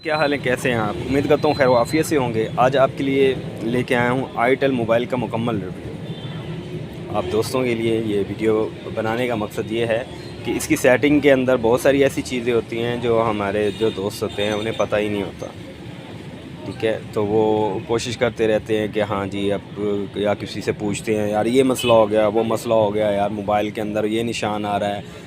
क्या हाल है, कैसे हैं आप? उम्मीद करता हूँ खैर वाफ़ियत से होंगे। आज आपके लिए लेके आया हूँ आईटेल मोबाइल का मुकम्मल रिव्यू। आप दोस्तों के लिए ये वीडियो बनाने का मकसद ये है कि इसकी सेटिंग के अंदर बहुत सारी ऐसी चीज़ें होती हैं जो हमारे जो दोस्त होते हैं उन्हें पता ही नहीं होता। ठीक है, तो वो कोशिश करते रहते हैं कि हाँ जी, अब या किसी से पूछते हैं यार ये मसला हो गया, वो मसला हो गया, यार मोबाइल के अंदर ये निशान आ रहा है,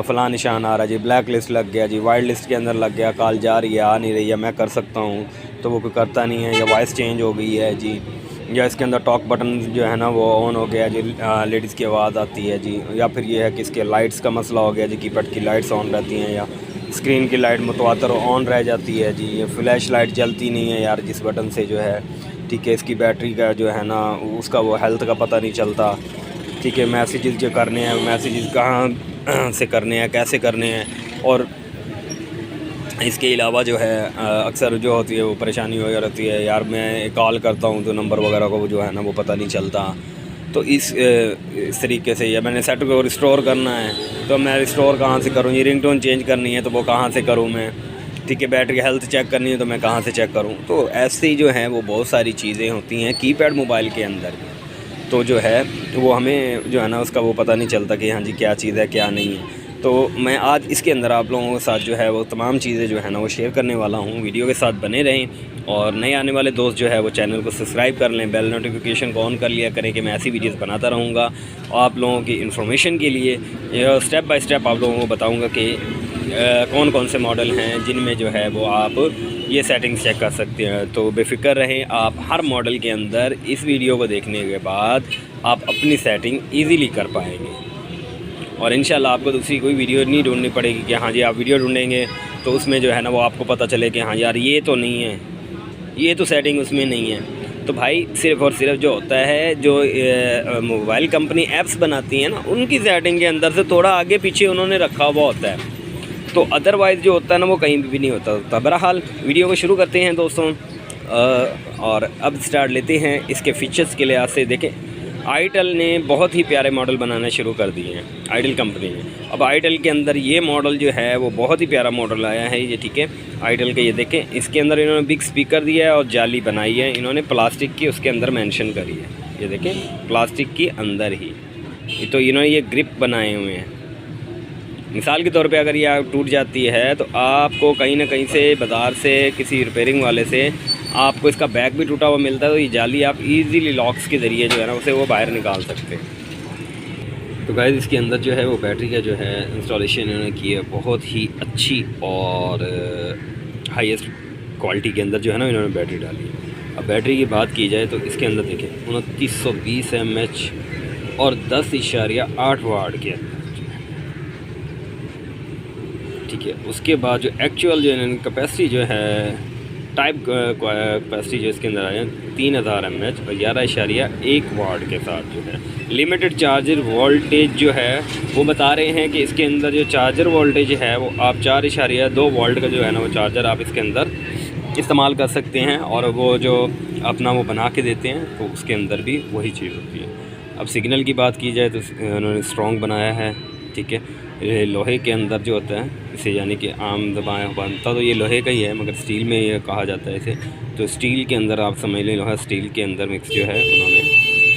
फ़लाँ निशान आ रहा है जी, ब्लैक लिस्ट लग गया जी, वाइट लिस्ट के अंदर लग गया, कॉल जा रही है, आ नहीं रही है, मैं कर सकता हूँ तो वो कोई करता नहीं है, या वॉइस चेंज हो गई है जी, या इसके अंदर टॉक बटन जो है ना वो ऑन हो गया जी, लेडीज़ की आवाज़ आती है जी, या फिर ये है कि इसके लाइट्स का मसला हो गया जी, कीपैड की लाइट्स ऑन रहती हैं या स्क्रीन की लाइट मुतवातर ऑन रह जाती है जी, ये फ्लैश लाइट जलती नहीं है यार जिस बटन से जो है। ठीक है, इसकी बैटरी का जो है ना उसका वो हेल्थ का पता नहीं चलता। ठीक है, मैसेजेस जो करने हैं मैसेजेस कहाँ से करने हैं, कैसे करने हैं, और इसके अलावा जो है अक्सर जो होती है वो परेशानी हो जाती है यार, मैं कॉल करता हूँ तो नंबर वगैरह को जो है ना वो पता नहीं चलता। तो इस तरीके से, या मैंने सेट को रिस्टोर करना है तो मैं रिस्टोर कहाँ से करूँ, ये रिंगटोन चेंज करनी है तो वो कहाँ से करूँ मैं। ठीक है, बैटरी हेल्थ चेक करनी है तो मैं कहाँ से चेक करूँ। तो ऐसे ही जो है वो बहुत सारी चीज़ें होती हैं कीपैड मोबाइल के अंदर, तो जो है वो हमें जो है ना उसका वो पता नहीं चलता कि हाँ जी क्या चीज़ है क्या नहीं है। तो मैं आज इसके अंदर आप लोगों के साथ जो है वो तमाम चीज़ें जो है ना वो शेयर करने वाला हूँ। वीडियो के साथ बने रहें और नए आने वाले दोस्त जो है वो चैनल को सब्सक्राइब कर लें, बेल नोटिफिकेशन को ऑन कर लिया करें कि मैं ऐसी वीडियोस बनाता रहूँगा। आप लोगों की इन्फॉर्मेशन के लिए स्टेप बाय स्टेप आप लोगों को बताऊँगा कि कौन कौन से मॉडल हैं जिनमें जो है वो आप ये सेटिंग्स चेक कर सकते हैं। तो बेफिक्र रहें, आप हर मॉडल के अंदर इस वीडियो को देखने के बाद आप अपनी सेटिंग ईज़िली कर पाएंगे और इंशाल्लाह आपको दूसरी कोई वीडियो नहीं ढूंढनी पड़ेगी कि हाँ जी आप वीडियो ढूंढेंगे तो उसमें जो है ना वो आपको पता चले कि हाँ यार ये तो नहीं है, ये तो सेटिंग उसमें नहीं है। तो भाई सिर्फ़ और सिर्फ जो होता है जो मोबाइल कंपनी ऐप्स बनाती हैं ना उनकी सेटिंग के अंदर से थोड़ा आगे पीछे उन्होंने रखा हुआ होता है, तो अदरवाइज़ जो होता है ना वो कहीं भी नहीं होता। बहरहाल वीडियो को शुरू करते हैं दोस्तों, और अब स्टार्ट लेते हैं इसके फ़ीचर्स के लिहाज से। देखें, आईटेल ने बहुत ही प्यारे मॉडल बनाना शुरू कर दिए हैं, आईटेल कंपनी ने। अब आईटेल के अंदर ये मॉडल जो है वो बहुत ही प्यारा मॉडल आया है ये। ठीक है, आईटेल के ये देखें, इसके अंदर इन्होंने बिग स्पीकर दिया है और जाली बनाई है, इन्होंने प्लास्टिक की उसके अंदर मेंशन करी है। ये देखें प्लास्टिक के अंदर ही तो इन्होंने ये ग्रिप बनाए हुए हैं। मिसाल के तौर पे अगर ये टूट जाती है तो आपको कहीं ना कहीं से बाज़ार से किसी रिपेयरिंग वाले से आपको इसका बैक भी टूटा हुआ मिलता है, तो ये जाली आप इजीली लॉक्स के ज़रिए जो है ना उसे वो बाहर निकाल सकते हैं। तो गाइस इसके अंदर जो है वो बैटरी का जो है इंस्टॉलेशन इन्होंने की है बहुत ही अच्छी और हाईएस्ट क्वालिटी के अंदर जो है ना इन्होंने बैटरी डाली है। अब बैटरी की बात की जाए तो इसके अंदर देखें 2920 mAh और 10.8 वाट के अंदर। ठीक है, उसके बाद जो एक्चुअल जो है कैपेसिटी जो है टाइप कैपेसिटी जो इसके अंदर आए 3000 mAh और 11.1 वाट के साथ जो है लिमिटेड चार्जर वोल्टेज जो है वो बता रहे हैं कि इसके अंदर जो चार्जर वोल्टेज है वो आप 4.2 वोल्ट का जो है ना वो चार्जर आप इसके अंदर इस्तेमाल कर सकते हैं, और वो जो अपना वो बना के देते हैं तो उसके अंदर भी वही चीज़ होती है। अब सिग्नल की बात की जाए तो उन्होंने स्ट्रॉन्ग बनाया है। ठीक है, ये लोहे के अंदर जो होता है इसे, यानी कि आम दबाएँ बनता तो ये लोहे का ही है मगर स्टील में ये कहा जाता है इसे, तो स्टील के अंदर आप समझ लें लोहा स्टील के अंदर मिक्स जो है उन्होंने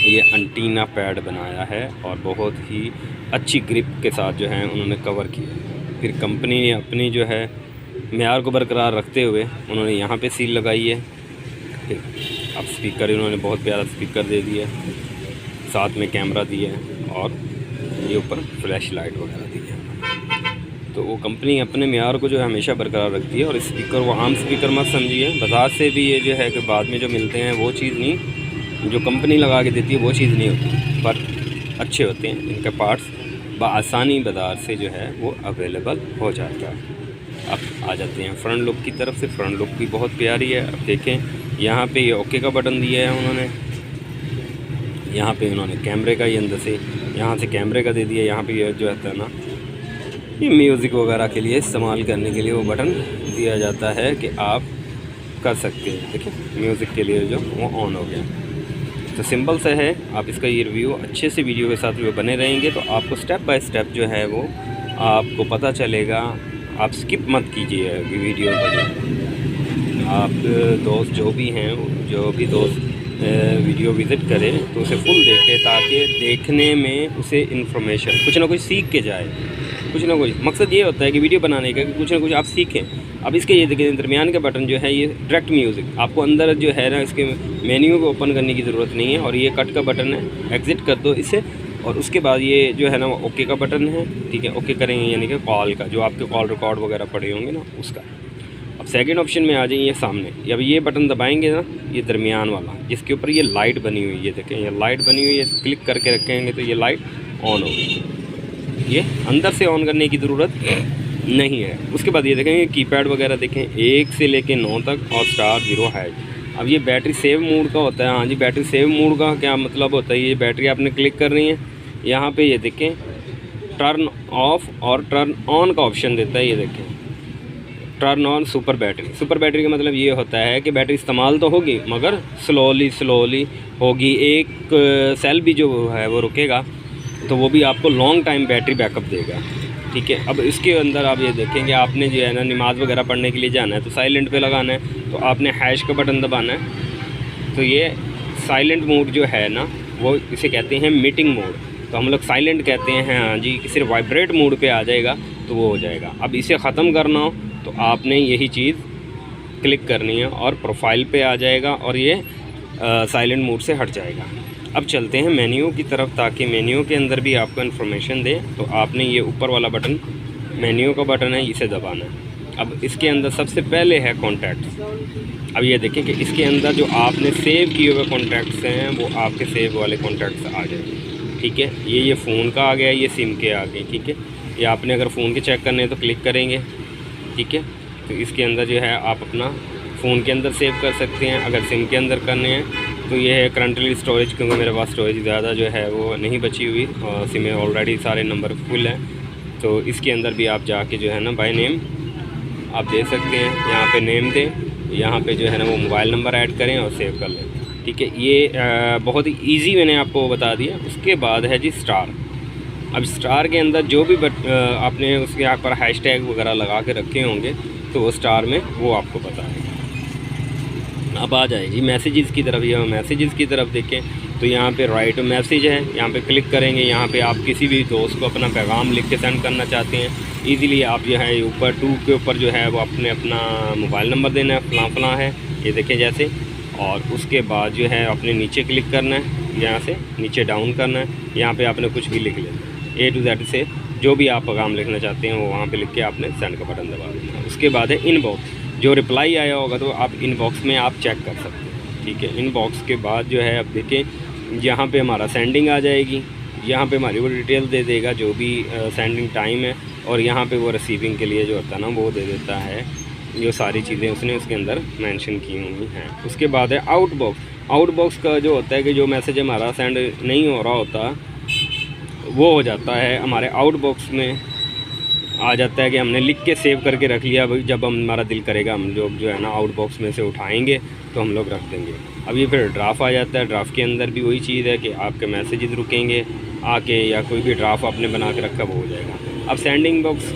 ये एंटीना पैड बनाया है और बहुत ही अच्छी ग्रिप के साथ जो है उन्होंने कवर किया। फिर कंपनी ने अपनी जो है मेयार को बरकरार रखते हुए उन्होंने यहाँ पे सील लगाई है। फिर अब स्पीकर इन्होंने बहुत प्यारा स्पीकर दे दिया, साथ में कैमरा दिया है और ये ऊपर फ्लैश लाइट वगैरह दी है। तो वो कंपनी अपने मेयार को जो है हमेशा बरकरार रखती है। और स्पीकर वो आम स्पीकर मत समझिए, बाज़ार से भी ये जो है कि बाद में जो मिलते हैं वो चीज़ नहीं, जो कंपनी लगा के देती है वो चीज़ नहीं होती, पर अच्छे होते हैं। इनके पार्ट्स बआसानी बाज़ार से जो है वो अवेलेबल हो जाता है। अब आ जाते हैं फ्रंट लुक की तरफ से। फ्रंट लुक भी बहुत प्यारी है। अब देखें यहाँ पे ये ओके का बटन दिया है उन्होंने, यहाँ पे उन्होंने कैमरे का ये अंदर से यहाँ से कैमरे का दे दिया। यहाँ पे ये जो है ना ये म्यूज़िक वगैरह के लिए इस्तेमाल करने के लिए वो बटन दिया जाता है कि आप कर सकते हैं। देखिए म्यूज़िक के लिए जो वो ऑन हो गया। तो सिंपल से है, आप इसका ये रिव्यू अच्छे से वीडियो के साथ बने रहेंगे तो आपको स्टेप बाय स्टेप जो है वो आपको पता चलेगा। आप स्किप मत कीजिए वीडियो को। आप दोस्त जो भी दोस्त वीडियो विज़िट करें तो उसे फुल देखें, ताकि देखने में उसे इन्फॉर्मेशन कुछ ना कुछ सीख के जाए। कुछ ना कुछ मकसद ये होता है कि वीडियो बनाने का कि कुछ ना कुछ आप सीखें। अब इसके ये देखिए दरमियान का बटन जो है ये डायरेक्ट म्यूज़िक, आपको अंदर जो है ना इसके मेन्यू को ओपन करने की ज़रूरत नहीं है। और ये कट का बटन है, एग्ज़िट कर दो इसे। और उसके बाद ये जो है ना वो ओके का बटन है, ठीक है। ओके करेंगे यानी कि कॉल का, जो आपके कॉल रिकॉर्ड वगैरह पड़े होंगे ना उसका। अब सेकंड ऑप्शन में आ जाइए सामने, अब ये बटन दबाएंगे ना, ये दरमियान वाला जिसके ऊपर ये लाइट बनी हुई है, देखें ये लाइट बनी हुई है, क्लिक करके रखेंगे तो ये लाइट ऑन होगी। ये अंदर से ऑन करने की ज़रूरत नहीं है। उसके बाद ये देखेंगे कीपैड वगैरह देखें 1 से लेके 9 तक और *0 है। अब ये बैटरी सेव मोड का होता है। हाँ जी, बैटरी सेव मोड का क्या मतलब होता है, ये बैटरी आपने क्लिक करनी है, यहाँ पे ये देखें टर्न ऑफ और टर्न ऑन का ऑप्शन देता है। ये देखें टर्न ऑन सुपर बैटरी का मतलब ये होता है कि बैटरी इस्तेमाल तो होगी मगर स्लोली होगी। एक सेल भी जो है वो रुकेगा तो वो भी आपको लॉन्ग टाइम बैटरी बैकअप देगा, ठीक है। अब इसके अंदर आप ये देखेंगे आपने जो है ना नमाज़ वगैरह पढ़ने के लिए जाना है तो साइलेंट पे लगाना है, तो आपने हैश का बटन दबाना है। तो ये साइलेंट मोड जो है ना वो इसे कहते हैं मीटिंग मोड, तो हम लोग साइलेंट कहते हैं। हाँ जी, सिर्फ वाइब्रेट मोड पे आ जाएगा तो वो हो जाएगा। अब इसे ख़त्म करना हो तो आपने यही चीज़ क्लिक करनी है और प्रोफाइल पे आ जाएगा और ये साइलेंट मोड से हट जाएगा। अब चलते हैं मेन्यू की तरफ, ताकि मेन्यू के अंदर भी आपको इन्फॉर्मेशन दे। तो आपने ये ऊपर वाला बटन मेन्यू का बटन है, इसे दबाना है। अब इसके अंदर सबसे पहले है कॉन्टैक्ट्स। अब ये देखें कि इसके अंदर जो आपने सेव किए हुए कॉन्टैक्ट्स हैं वो आपके सेव वाले कॉन्टैक्ट्स आ जाएंगे, ठीक है। ये फ़ोन का आ गया, ये सिम के आ गए, ठीक है। ये आपने अगर फ़ोन के चेक करने हैं तो क्लिक करेंगे, ठीक है। तो इसके अंदर जो है आप अपना फ़ोन के अंदर सेव कर सकते हैं। अगर सिम के अंदर करने हैं तो ये है करंटली स्टोरेज, क्योंकि मेरे पास स्टोरेज ज़्यादा जो है वो नहीं बची हुई और सिम में ऑलरेडी सारे नंबर फुल हैं। तो इसके अंदर भी आप जाके जो है ना बाय नेम आप दे सकते हैं, यहाँ पे नेम दें, यहाँ पे जो है ना वो मोबाइल नंबर ऐड करें और सेव कर लें, ठीक है। ये बहुत ही ईजी मैंने आपको बता दिया। उसके बाद है जी स्टार। अब स्टार के अंदर जो भी आपने उसके यहाँ पर हैशटैग वगैरह लगा के रखे होंगे तो वो स्टार में वो आपको बताएगा। अब आ जाए जी मैसेजेस की तरफ। ये मैसेजेस की तरफ देखें तो यहाँ पे राइट मैसेज है, यहाँ पे क्लिक करेंगे। यहाँ पे आप किसी भी दोस्त को अपना पैगाम लिख के सेंड करना चाहते हैं इजीली, आप जो है ऊपर 2 के ऊपर जो है वो अपने अपना मोबाइल नंबर देना है, फलां है, ये देखें जैसे। और उसके बाद जो है अपने नीचे क्लिक करना है, यहाँ से नीचे डाउन करना है, यहाँ पे आपने कुछ भी लिख लेना है, A to Z से जो भी आप पैगाम लिखना चाहते हैं वो वहाँ पे लिख के आपने सेंड का बटन दबा देना है। उसके बाद है इनबॉक्स, जो रिप्लाई आया होगा तो आप इनबॉक्स में आप चेक कर सकते हैं, ठीक है। इनबॉक्स के बाद जो है अब देखें यहाँ पे हमारा सेंडिंग आ जाएगी, यहाँ पे हमारी वो डिटेल दे देगा जो भी सेंडिंग टाइम है, और यहाँ पे वो रिसीविंग के लिए जो होता है ना वो दे देता है, जो सारी चीज़ें उसने उसके अंदर मेंशन की हुई हैं। उसके बाद है आउटबॉक्स का जो होता है कि जो मैसेज हमारा सेंड नहीं हो रहा होता वो हो जाता है हमारे आउटबॉक्स में आ जाता है कि हमने लिख के सेव करके रख लिया। भाई जब हमारा दिल करेगा हम लोग जो है ना आउटबॉक्स में से उठाएंगे तो हम लोग रख देंगे। अब ये फिर ड्राफ्ट आ जाता है। ड्राफ्ट के अंदर भी वही चीज़ है कि आपके मैसेजेस रुकेंगे आके, या कोई भी ड्राफ्ट आपने बना के रखा वो हो जाएगा। अब सेंडिंग बॉक्स,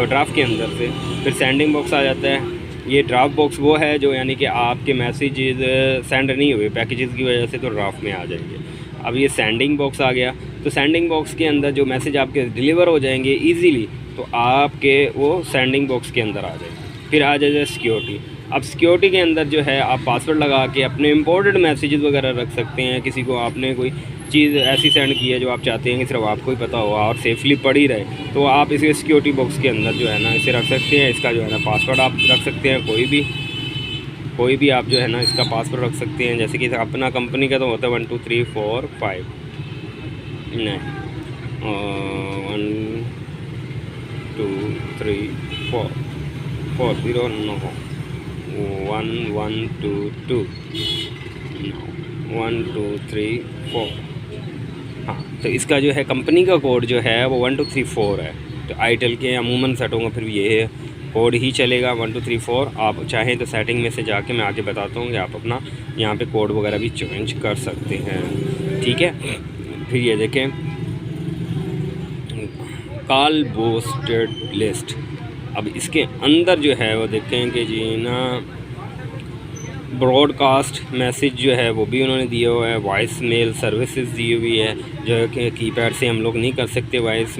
ड्राफ्ट के अंदर से फिर सेंडिंग बॉक्स आ जाता है। ये ड्राफ्ट बॉक्स वो है जो यानी कि आपके मैसेजेस सेंड नहीं हुए पैकेजेस की वजह से तो ड्राफ्ट में आ जाएंगे। अब ये सेंडिंग बॉक्स आ गया, तो सेंडिंग बॉक्स के अंदर जो मैसेज आपके डिलीवर हो जाएंगे ईजीली, तो आपके वो सेंडिंग बॉक्स के अंदर आ जाएगा। फिर आ जाएगा सिक्योरिटी। अब सिक्योरिटी के अंदर जो है आप पासवर्ड लगा के अपने इम्पोर्टेड मैसेजेस वगैरह रख सकते हैं। किसी को आपने कोई चीज़ ऐसी सेंड की है जो आप चाहते हैं कि सिर्फ आपको ही पता हुआ और सेफली पड़ी रहे, तो आप इसे सिक्योरिटी बॉक्स के अंदर जो है ना इसे रख सकते हैं। इसका जो है ना पासवर्ड आप रख सकते हैं, कोई भी आप जो है ना इसका पासवर्ड रख सकते हैं। जैसे कि अपना कंपनी का तो होता है 1 2 3 4 5 नहीं 1 2 3 4 4 0 no 1 1 2 2 1 2 3 4। हाँ, तो इसका जो है कंपनी का कोड जो है वो 1 2 3 4 है। तो आईटेल के अमूमन सेटों का फिर ये कोड ही चलेगा 1 2 3 4। आप चाहें तो सेटिंग में से जाके मैं आगे बताता हूँ कि आप अपना यहाँ पे कोड वगैरह भी चेंज कर सकते हैं, ठीक है। फिर ये देखें कॉल बोस्टेड लिस्ट। अब इसके अंदर जो है वो देखें कि जी ना ब्रॉडकास्ट मैसेज जो है वो भी उन्होंने दिया हुआ है। वॉइस मेल सर्विसेज दी हुई है जो कि कीपैड से हम लोग नहीं कर सकते। वॉइस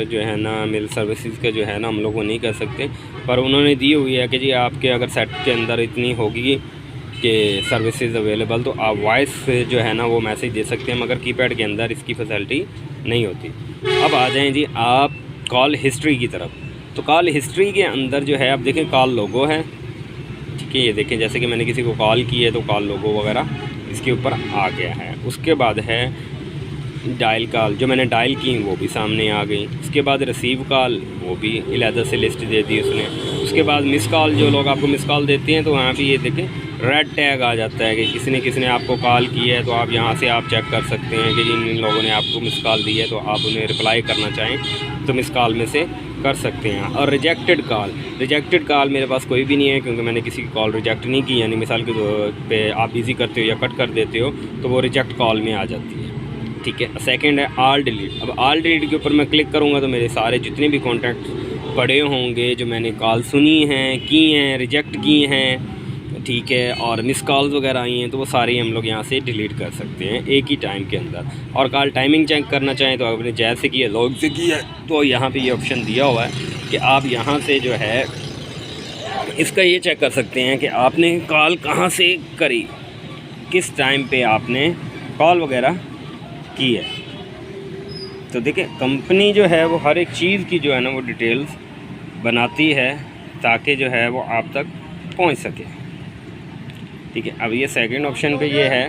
जो है ना मेल सर्विसेज का जो है ना हम लोग वो नहीं कर सकते, पर उन्होंने दी हुई है कि जी आपके अगर सेट के अंदर इतनी होगी कि सर्विसेज अवेलेबल तो आप वॉइस से जो है ना वो मैसेज दे सकते हैं, मगर कीपैड के अंदर इसकी फैसिलिटी नहीं होती। अब आ जाएँ जी आप कॉल हिस्ट्री की तरफ। तो कॉल हिस्ट्री के अंदर जो है आप देखें कॉल लोगो है, ठीक है, ये देखें जैसे कि मैंने किसी को कॉल की है तो कॉल लोगो वगैरह इसके ऊपर आ गया है। उसके बाद है डायल कॉल, जो मैंने डायल की वो भी सामने आ गई। उसके बाद रिसीव कॉल, वो भी अलहदा से लिस्ट दे दी उसने। उसके बाद मिस कॉल, जो लोग आपको मिस कॉल देते हैं तो वहाँ पे ये देखें रेड टैग आ जाता है कि किसी ने आपको कॉल की है, तो आप यहाँ से आप चेक कर सकते हैं कि जिन लोगों ने आपको मिस कॉल दी है तो आप उन्हें रिप्लाई करना चाहें तो मिस कॉल में से कर सकते हैं। और रिजेक्टेड कॉल मेरे पास कोई भी नहीं है, क्योंकि मैंने किसी की कॉल रिजेक्ट नहीं की, यानी मिसाल के तौर पे आप बिज़ी करते हो या कट कर देते हो तो वो रिजेक्ट कॉल में आ जाती है, ठीक है। सेकंड है ऑल डिलीट। अब ऑल डिलीट के ऊपर मैं क्लिक करूँगा तो मेरे सारे जितने भी कॉन्टैक्ट पड़े होंगे जो मैंने कॉल सुनी हैं, की हैं, रिजेक्ट की हैं, ठीक है, और मिस कॉल्स वगैरह आई हैं तो वो सारी हम लोग यहाँ से डिलीट कर सकते हैं एक ही टाइम के अंदर। और कॉल टाइमिंग चेक करना चाहें तो आपने जैसे की है लॉग से की है तो यहाँ पे ये ऑप्शन दिया हुआ है कि आप यहाँ से जो है इसका ये चेक कर सकते हैं कि आपने कॉल कहाँ से करी, किस टाइम पे आपने कॉल वगैरह की है। तो देखिए कंपनी जो है वो हर एक चीज़ की जो है ना वो डिटेल्स बनाती है ताकि जो है वो आप तक पहुंच सके, ठीक है। अब ये सेकंड ऑप्शन पे ये है,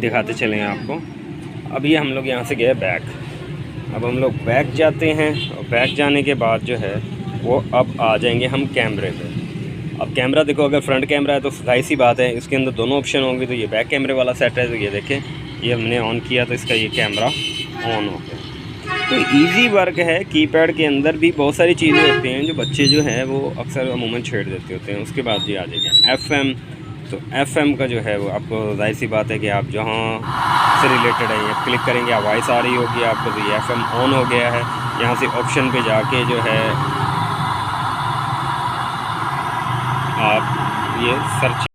दिखाते चलें आपको। अब ये हम लोग यहाँ से गए बैक। अब हम लोग बैक जाते हैं और बैक जाने के बाद जो है वो अब आ जाएंगे हम कैमरे पे। अब कैमरा देखो, अगर फ्रंट कैमरा है तो जाहिर सी बात है इसके अंदर दोनों ऑप्शन होंगे। तो ये बैक कैमरे वाला सेट है, तो ये देखें ये हमने ऑन किया तो इसका ये कैमरा ऑन हो गया। तो इजी वर्क है। कीपैड के अंदर भी बहुत सारी चीज़ें होती हैं जो बच्चे जो हैं वो अक्सर अमूमन छेड़ देते होते हैं। उसके बाद ये आ जाएगा FM। तो FM का जो है वो आपको जाहिर सी बात है कि आप जहाँ से रिलेटेड है ये क्लिक करेंगे, आवाज़ आ रही होगी आपको, तो ये FM ऑन हो गया है। यहाँ से ऑप्शन पे जाके जो है आप ये सर्च